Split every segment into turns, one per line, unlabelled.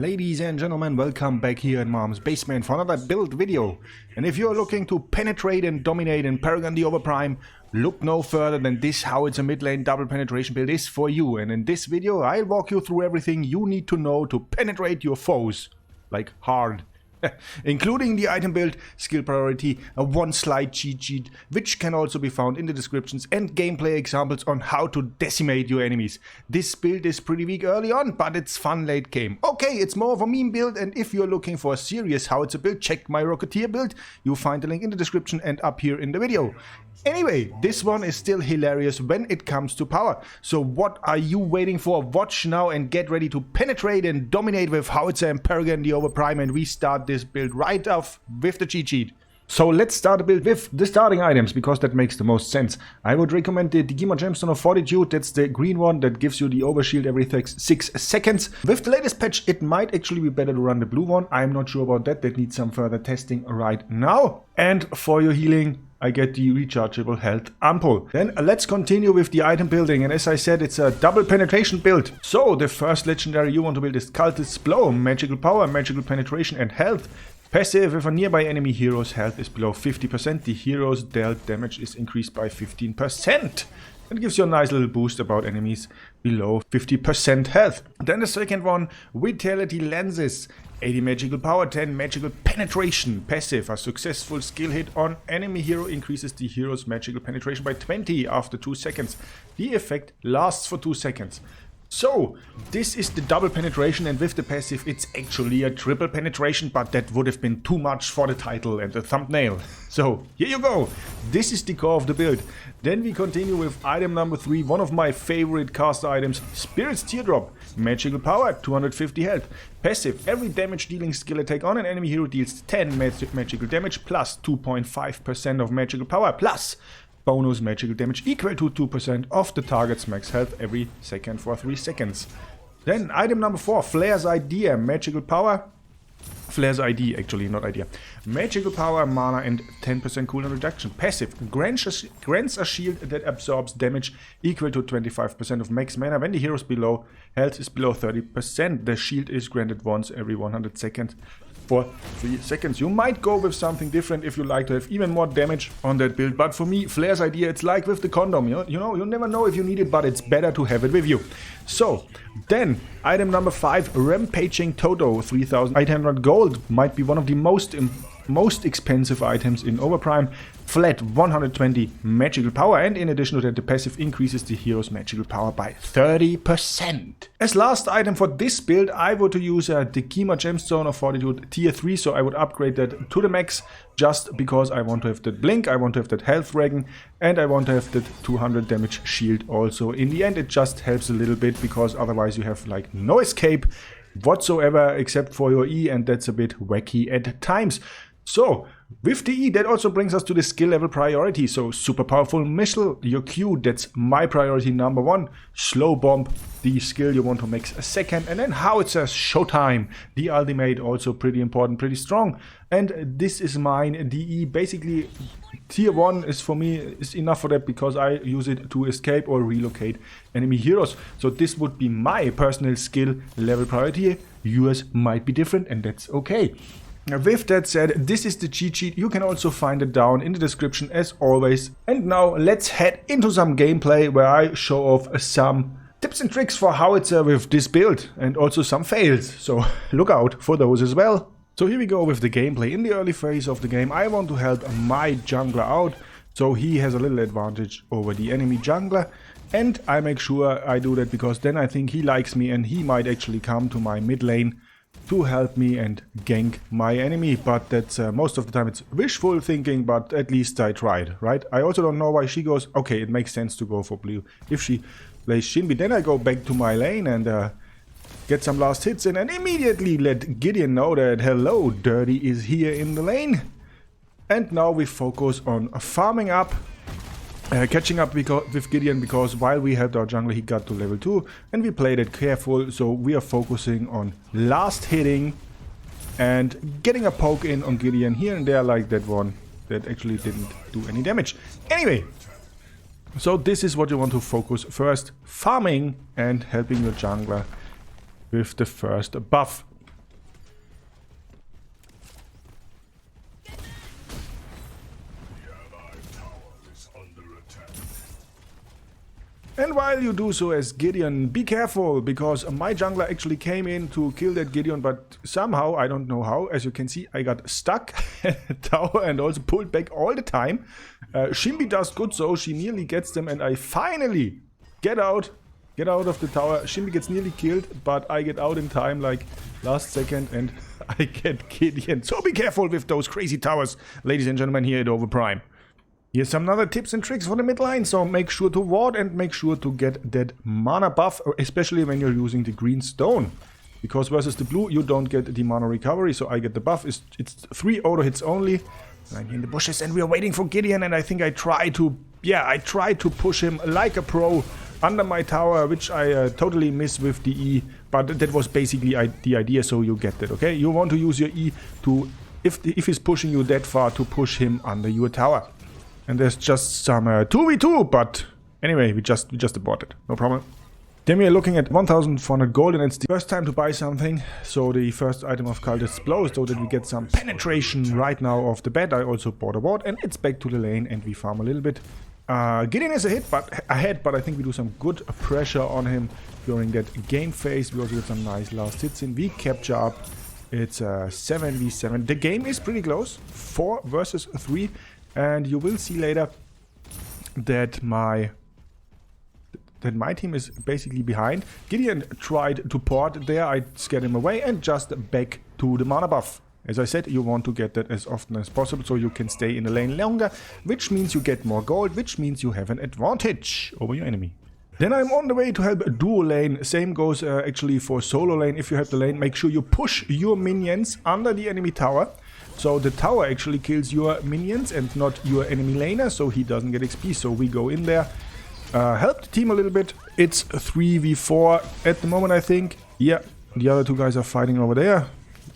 Ladies and gentlemen, welcome back here in Mom's Basement for another build video. And if you're looking to penetrate and dominate in Paragon the Overprime, look no further than this Howitzer mid lane double penetration build is for you. And in this video I'll walk you through everything you need to know to penetrate your foes. Like hard. Including the item build, skill priority, a one slide cheat sheet, which can also be found in the descriptions, and gameplay examples on how to decimate your enemies. This build is pretty weak early on, but it's fun late game. Okay, it's more of a meme build, and if you're looking for a serious Howitzer build, check my Rocketeer build. You'll find the link in the description and up here in the video. Anyway, this one is still hilarious when it comes to power. So what are you waiting for? Watch now and get ready to penetrate and dominate with Howitzer and Paragon the Overprime, and we start this build right off with the cheat sheet. So let's start the build with the starting items, because that makes the most sense. I would recommend the decimate gemstone of fortitude. That's the green one that gives you the overshield every 6 seconds. With the latest patch, it might actually be better to run the blue one. I'm not sure about that. That needs some further testing right now. And for your healing, I get the rechargeable health ampoule. Then let's continue with the item building, and as I said, it's a double penetration build. So the first legendary you want to build is Cultist's Blow, magical power, magical penetration and health. Passive: if a nearby enemy hero's health is below 50%, the hero's dealt damage is increased by 15%. It gives you a nice little boost about enemies below 50% health. Then the second one, Vitality Lenses. 80 magical power, 10 magical penetration. Passive: a successful skill hit on enemy hero increases the hero's magical penetration by 20 after 2 seconds. The effect lasts for 2 seconds. So, this is the double penetration, and with the passive it's actually a triple penetration, but that would have been too much for the title and the thumbnail. So, here you go. This is the core of the build. Then we continue with item number 3, one of my favorite cast items, Spirit's Teardrop. Magical power, 250 health. Passive: every damage dealing skill attack on an enemy hero deals 10 magical damage plus 2.5% of magical power plus bonus magical damage equal to 2% of the target's max health every second for 3 seconds. Then item number 4, Flare's Idea. Magical power, Flare's ID actually, not idea. Magical power, mana and 10% cooldown reduction. Passive: grants a shield that absorbs damage equal to 25% of max mana when the hero's health is below 30%. The shield is granted once every 100 seconds for 3 seconds. You might go with something different if you like to have even more damage on that build, but for me, Flare's Idea, it's like with the condom, you know, you never know if you need it, but it's better to have it with you. So, then, item number 5, Rampaging Toto, 3,800 gold, might be one of the most expensive items in Overprime. Flat 120 magical power, and in addition to that, the passive increases the hero's magical power by 30%. As last item for this build, I would use a decimate gemstone of fortitude tier 3, so I would upgrade that to the max just because I want to have that blink, I want to have that health dragon, and I want to have that 200 damage shield also. In the end, it just helps a little bit, because otherwise you have like no escape whatsoever except for your E, and that's a bit wacky at times. So, with the E, that also brings us to the skill level priority. So, super powerful missile, your Q, that's my priority number 1. Slow bomb, the skill you want to max a second. And then Howitzer's Showtime, the ultimate, also pretty important, pretty strong. And this is mine, DE. Basically, tier 1 is for me, is enough for that, because I use it to escape or relocate enemy heroes. So this would be my personal skill level priority. Yours might be different, and that's okay. With that said, this is the cheat sheet. You can also find it down in the description as always. And now let's head into some gameplay where I show off some tips and tricks for Howitzer with this build, and also some fails. So look out for those as well. So here we go with the gameplay. In the early phase of the game, I want to help my jungler out, so he has a little advantage over the enemy jungler. And I make sure I do that because then I think he likes me, and he might actually come to my mid lane to help me and gank my enemy. But that's most of the time it's wishful thinking, but at least I tried, right? I also don't know why she goes. Okay, it makes sense to go for blue if she plays Shinbi. Then I go back to my lane and get some last hits in, and immediately let Gideon know that hello, Dirty is here in the lane. And now we focus on farming up, catching up with Gideon, because while we helped our jungler, he got to level 2, and we played it careful. So we are focusing on last hitting and getting a poke in on Gideon here and there, like that one that actually didn't do any damage. Anyway, so this is what you want to focus first, farming and helping your jungler with the first buff. And while you do so as Gideon, be careful, because my jungler actually came in to kill that Gideon, but somehow, I don't know how, as you can see, I got stuck at the tower and also pulled back all the time. Shinbi does good so, she nearly gets them, and I finally get out of the tower. Shinbi gets nearly killed, but I get out in time, like last second, and I get Gideon. So be careful with those crazy towers, ladies and gentlemen, here at Overprime. Here's some other tips and tricks for the mid line, so make sure to ward and make sure to get that mana buff, especially when you're using the green stone. Because versus the blue, you don't get the mana recovery, so I get the buff. It's 3 auto hits only. I'm in the bushes and we are waiting for Gideon, and I think I try to push him like a pro under my tower, which I totally miss with the E, but that was basically the idea, so you get that, okay? You want to use your E to, if he's pushing you that far, to push him under your tower. And there's just some 2v2, but anyway, we just aborted, no problem. Then we are looking at 1400 gold, and it's the first time to buy something. So the first item of Cultist's Blow, so that we get some penetration right now off the bat. I also bought a ward, and it's back to the lane, and we farm a little bit. Gideon is ahead, but I think we do some good pressure on him during that game phase. We also get some nice last hits in. We capture up. It's 7v7. The game is pretty close, 4 versus 3. And you will see later that my team is basically behind. Gideon tried to port there, I scared him away, and just back to the mana buff. As I said, you want to get that as often as possible so you can stay in the lane longer, which means you get more gold, which means you have an advantage over your enemy. Then I'm on the way to help duo lane. Same goes actually for solo lane. If you have the lane, make sure you push your minions under the enemy tower. So the tower actually kills your minions and not your enemy laner, so he doesn't get XP. So we go in there, help the team a little bit. It's 3v4 at the moment, I think. Yeah, the other 2 guys are fighting over there.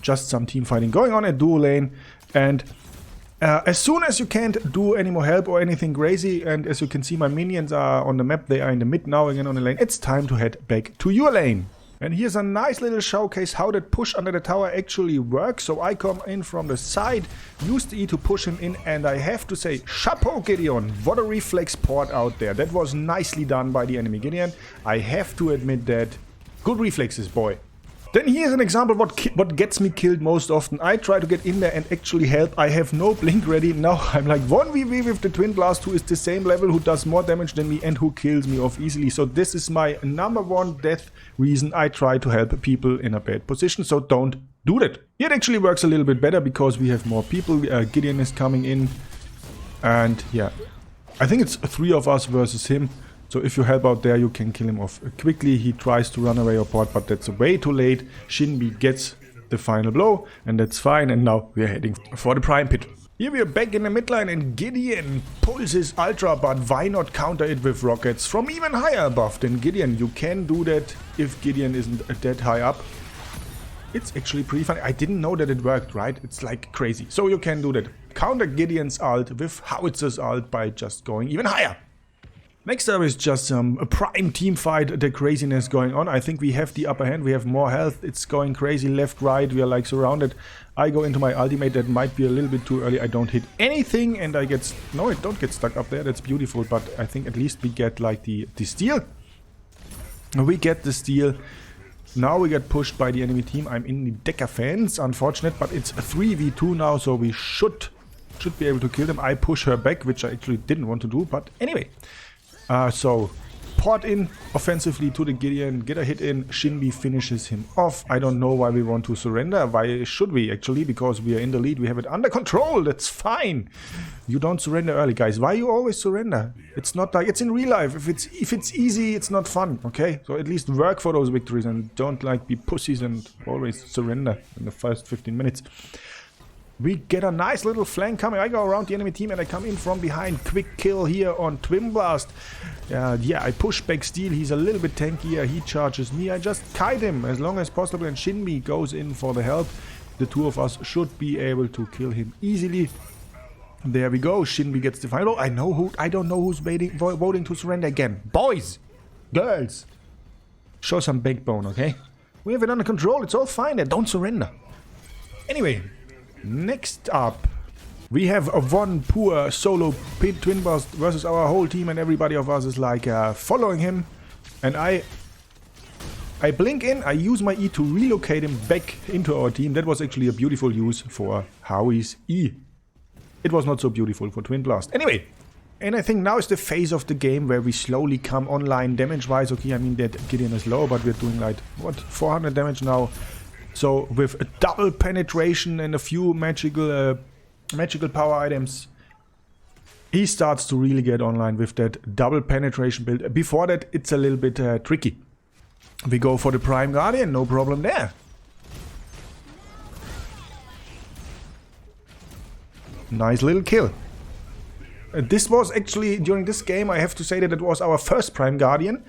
Just some team fighting going on at duo lane. And as soon as you can't do any more help or anything crazy, and as you can see, my minions are on the map. They are in the mid now again on the lane. It's time to head back to your lane. And here's a nice little showcase how that push under the tower actually works. So I come in from the side, use the E to push him in, and I have to say, chapeau Gideon, what a reflex port out there. That was nicely done by the enemy Gideon. I have to admit that. Good reflexes, boy. Then here's an example what gets me killed most often. I try to get in there and actually help. I have no blink ready. Now I'm like 1v with the Twin Blast, who is the same level, who does more damage than me and who kills me off easily. So this is my #1 death reason I try to help people in a bad position. So don't do that. It actually works a little bit better because we have more people. Gideon is coming in. And yeah, I think it's 3 of us versus him. So if you help out there, you can kill him off quickly. He tries to run away or port, but that's way too late. Shinbi gets the final blow, and that's fine. And now we are heading for the Prime Pit. Here we are back in the midline, and Gideon pulls his Ultra, but why not counter it with rockets from even higher above than Gideon? You can do that if Gideon isn't that high up. It's actually pretty funny. I didn't know that it worked, right? It's like crazy. So you can do that. Counter Gideon's ult with Howitzer's ult by just going even higher. Next up is just a prime team fight, the craziness going on. I think we have the upper hand, we have more health, it's going crazy left, right, we are like surrounded. I go into my ultimate, that might be a little bit too early, I don't hit anything and I get, no, it don't get stuck up there, that's beautiful, but I think at least we get like the steal. We get the steal. Now we get pushed by the enemy team. I'm in the Decker fence, unfortunate, but it's a 3v2 now, so we should be able to kill them. I push her back, which I actually didn't want to do, but anyway. So, port in offensively to the Gideon, get a hit in, Shinbi finishes him off. I don't know why we want to surrender. Why should we actually? Because we are in the lead, we have it under control, that's fine. You don't surrender early, guys. Why you always surrender? It's not like, it's in real life. If it's easy, it's not fun, okay? So at least work for those victories and don't like be pussies and always surrender in the first 15 minutes. We get a nice little flank coming. I go around the enemy team and I come in from behind. Quick kill here on Twin Blast. Yeah, I push back Steel. He's a little bit tankier. He charges me. I just kite him as long as possible. And Shinbi goes in for the help. The 2 of us should be able to kill him easily. There we go. Shinbi gets the final. I don't know who's voting to surrender again. Boys! Girls! Show some backbone, okay? We have it under control. It's all fine there. Don't surrender. Anyway. Next up, We have a one poor solo twin blast versus our whole team, and everybody of us is like following him. And I blink in, I use my E to relocate him back into our team. That was actually a beautiful use for Howie's E. It was not so beautiful for Twin Blast. Anyway, and I think now is the phase of the game where we slowly come online damage-wise. Okay, I mean that Gideon is low, but we're doing like, what, 400 damage now. So with a double penetration and a few magical power items, he starts to really get online with that double penetration build. Before that, it's a little bit tricky. We go for the Prime Guardian, no problem there. Nice little kill. This was actually, during this game, I have to say that it was our first Prime Guardian.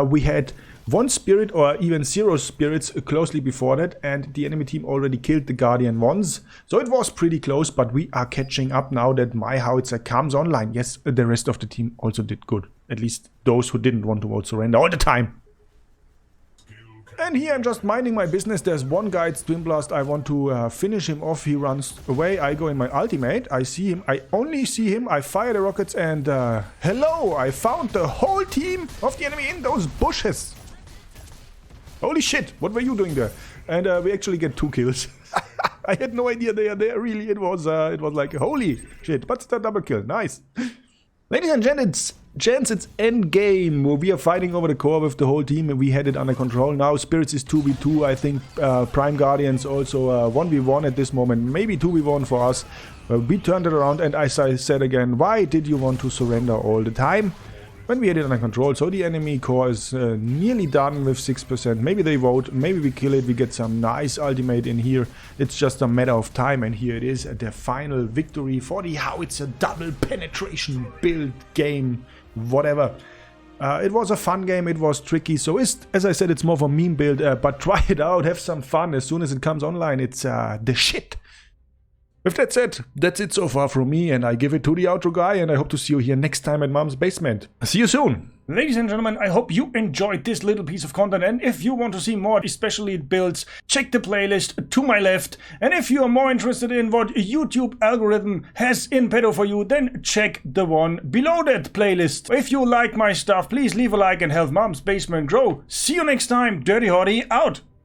We had one spirit or even 0 spirits closely before that, and the enemy team already killed the Guardian once. So it was pretty close, but we are catching up now that my Howitzer comes online. Yes, the rest of the team also did good. At least those who didn't want to vote surrender all the time. And here I'm just minding my business. There's one guy, it's Twin Blast. I want to finish him off. He runs away. I go in my ultimate. I see him. I only see him. I fire the rockets and hello! I found the whole team of the enemy in those bushes. Holy shit! What were you doing there? And we actually get 2 kills. I had no idea they are there. Really, it was like holy shit. But it's a double kill. Nice. Ladies and gents, it's end game. We are fighting over the core with the whole team and we had it under control. Now Spirits is 2v2. I think Prime Guardians also 1v1 at this moment. Maybe 2v1 for us. We turned it around and as I said again, why did you want to surrender all the time? When we had it under control, so the enemy core is nearly done with 6%. Maybe they vote, maybe we kill it, we get some nice ultimate in here. It's just a matter of time, and here it is, the final victory for the Howitzer double penetration build game, whatever. It was a fun game, it was tricky, so as I said, it's more of a meme build, but try it out, have some fun. As soon as it comes online, it's the shit. With that said, that's it so far from me, and I give it to the outro guy, and I hope to see you here next time at Mom's Basement. See you soon! Ladies and gentlemen, I hope you enjoyed this little piece of content, and if you want to see more, especially builds, check the playlist to my left. And if you are more interested in what YouTube algorithm has in petto for you, then check the one below that playlist. If you like my stuff, please leave a like and help Mom's Basement grow. See you next time, DirtyHotte out!